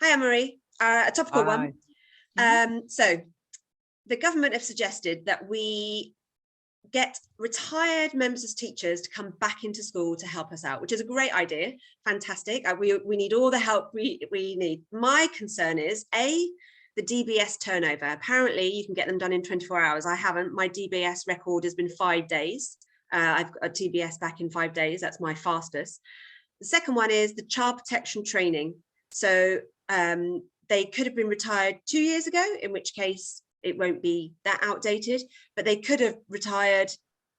Hi, Anne-Marie. A topical one. So the government have suggested that we get retired members of teachers to come back into school to help us out, which is a great idea. Fantastic. We need all the help we need. My concern is, the DBS turnover. Apparently, you can get them done in 24 hours. I haven't. My DBS record has been 5 days. I've got a DBS back in 5 days. That's my fastest. The second one is the child protection training. So they could have been retired 2 years ago, in which case it won't be that outdated, but they could have retired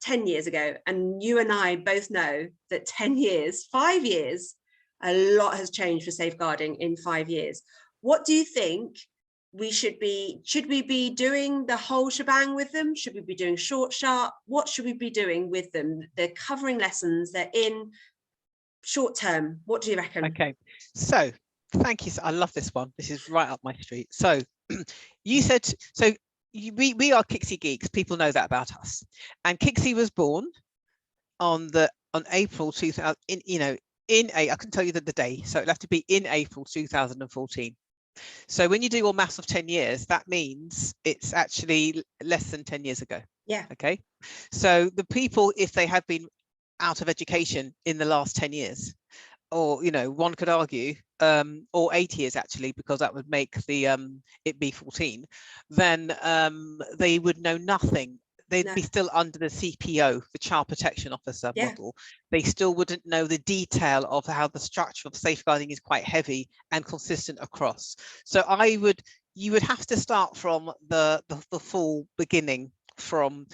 10 years ago. And you and I both know that 10 years, 5 years, a lot has changed for safeguarding in 5 years. What do you think we should we be doing the whole shebang with them? Should we be doing short, sharp? What should we be doing with them? They're covering lessons, they're in short term. What do you reckon? Okay, so thank you. I love this one. This is right up my street. So you said, so we are Kixie geeks. People know that about us. And Kixie was born on April 2000. I can tell you the day. So it'll have to be in April 2014. So when you do your maths of 10 years, that means it's actually less than 10 years ago. Yeah. Okay. So the people, if they have been out of education in the last 10 years, or one could argue, or 8 years actually, because that would make the it be 14, then they would know nothing. They'd be still under the CPO, the Child Protection Officer model. They still wouldn't know the detail of how the structure of safeguarding is quite heavy and consistent across. So you would have to start from the full beginning, from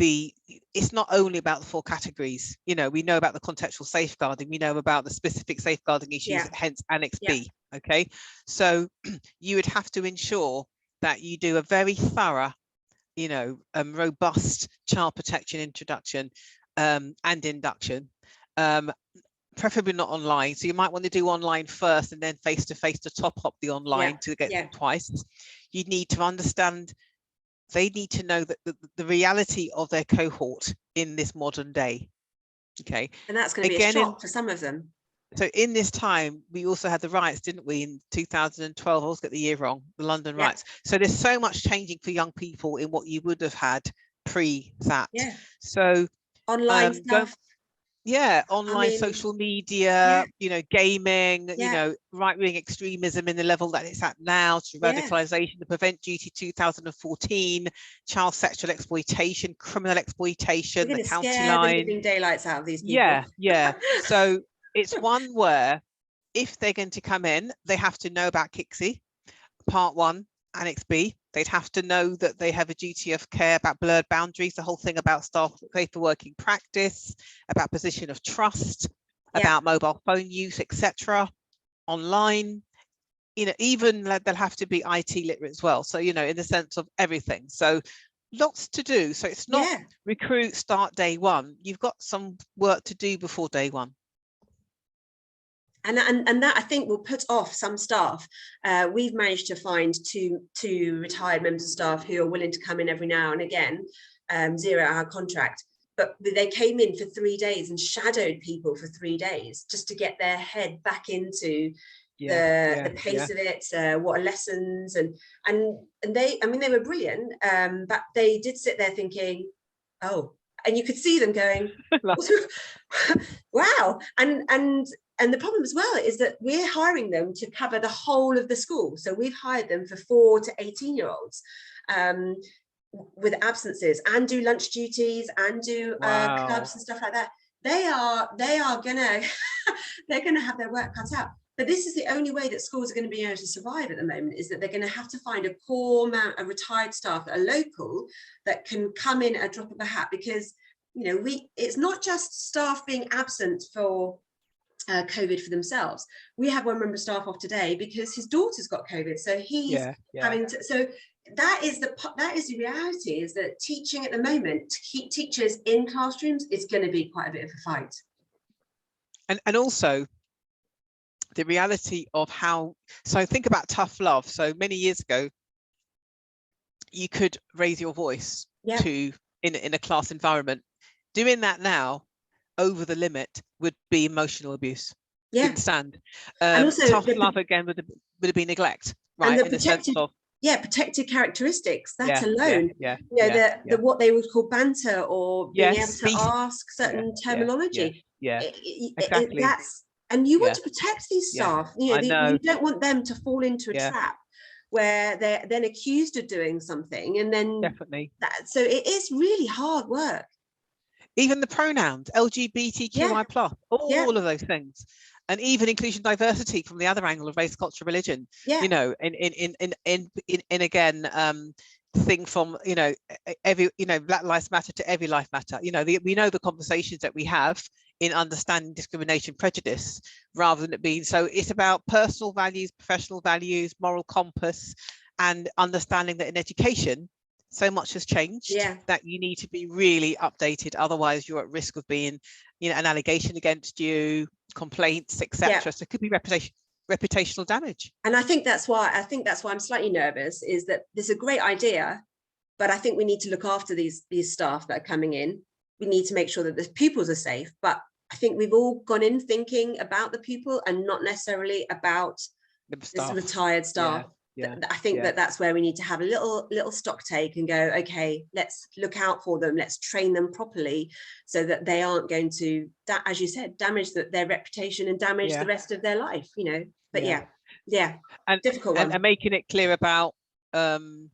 it's not only about the 4 categories. We know about the contextual safeguarding, we know about the specific safeguarding issues, hence Annex B. Okay, so you would have to ensure that you do a very thorough, robust child protection introduction and induction, preferably not online. So you might want to do online first and then face-to-face to top up the online to get them twice. You need to understand, they need to know that the reality of their cohort in this modern day. Okay, and that's going to be a shock for some of them. So in this time, we also had the riots, didn't we, in 2012? I always get the year wrong, the London riots. So there's so much changing for young people in what you would have had pre that. So online stuff. Online social media, gaming, right-wing extremism in the level that it's at now, to radicalization, the Prevent Duty 2014, child sexual exploitation, criminal exploitation, the county line. The living daylights out of these people. So it's one where if they're going to come in, they have to know about Kixie, Part 1, Annex B. They'd have to know that they have a duty of care, about blurred boundaries, the whole thing about staff safer working practice, about position of trust, about mobile phone use, etc. Online, even they'll have to be IT literate as well. So, in the sense of everything. So lots to do. So it's not recruit, start day one. You've got some work to do before day one. And that I think will put off some staff. We've managed to find two retired members of staff who are willing to come in every now and again, 0-hour contract. But they came in for 3 days and shadowed people for 3 days just to get their head back into the pace of it, what are lessons, and they, they were brilliant, but they did sit there thinking, oh, and you could see them going, wow, and the problem as well is that we're hiring them to cover the whole of the school. So we've hired them for 4 to 18-year-olds with absences, and do lunch duties, and do clubs and stuff like that. They are gonna they're gonna have their work cut out. But this is the only way that schools are going to be able to survive at the moment, is that they're going to have to find a core amount of retired staff that are local, that can come in at a drop of a hat, because it's not just staff being absent for COVID for themselves. We have one member of staff off today because his daughter's got COVID, so he's having to. So that is the reality, is that teaching at the moment, to keep teachers in classrooms, is going to be quite a bit of a fight. And also the reality of how. So think about tough love. So many years ago, you could raise your voice to in a class environment. Doing that now, over the limit, would be emotional abuse. Yeah. didn't stand. And also Tough love again would have been neglect, right? and the In the sense of protected characteristics, that yeah, alone, yeah, you know, yeah, the what they would call banter or being able yes, to ask certain terminology. yeah, exactly. That's, and you want Yeah, to protect these yeah, staff, you I know, know. you don't want them to fall into a Yeah, trap where they're then accused of doing something, and then definitely. so it is really hard work. Even the pronouns, LGBTQI+, Yeah. all of those things. And even inclusion diversity from the other angle of race, culture, religion, Yeah. you know, in again, thing from, you know, every, you know, Black Lives Matter to every life matter. You know, we know the conversations that we have in understanding discrimination, prejudice, rather than it being, so it's about personal values, professional values, moral compass, and understanding that in education, so much has changed that you need to be really updated. Otherwise, you're at risk of being, you know, an allegation against you, complaints, etc. So it could be reputational damage. And I think that's why I'm slightly nervous, is that there's a great idea, but I think we need to look after these staff that are coming in. We need to make sure that the pupils are safe. But I think we've all gone in thinking about the pupil and not necessarily about this retired staff. I think that's where we need to have a little stock take and go, okay, let's look out for them, let's train them properly so that they aren't going to, as you said, damage their reputation and damage the rest of their life, you know. But and difficult one. And making it clear about you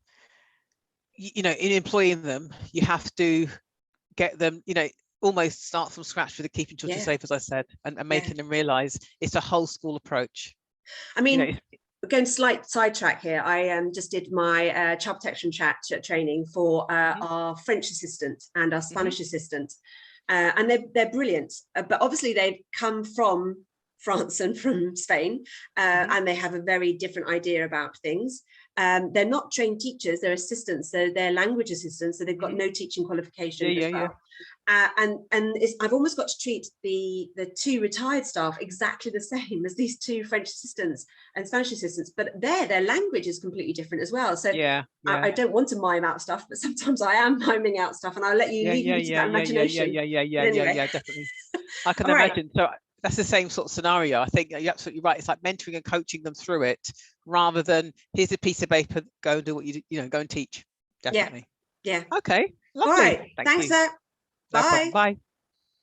know, in employing them, you have to get them, you know, almost start from scratch with the keeping children safe, as I said, and making them realize it's a whole school approach. I mean, you know, going slight sidetrack here, I just did my child protection training for our French assistant and our Spanish assistant, and they're brilliant. But obviously they've come from France and from Spain, and they have a very different idea about things. They're not trained teachers; they're assistants. So they're language assistants. So they've got no teaching qualification as well. And I've almost got to treat the two retired staff exactly the same as these two French assistants and Spanish assistants, but their language is completely different as well. So I don't want to mime out stuff, but sometimes I am miming out stuff, and I'll let you leave me to that imagination. Yeah, definitely. I can imagine. So that's the same sort of scenario. I think you're absolutely right. It's like mentoring and coaching them through it, rather than here's a piece of paper, go and do what you know, go and teach. Definitely. Yeah. Okay. Lovely. All right. Thanks, Zach. Bye. Bye.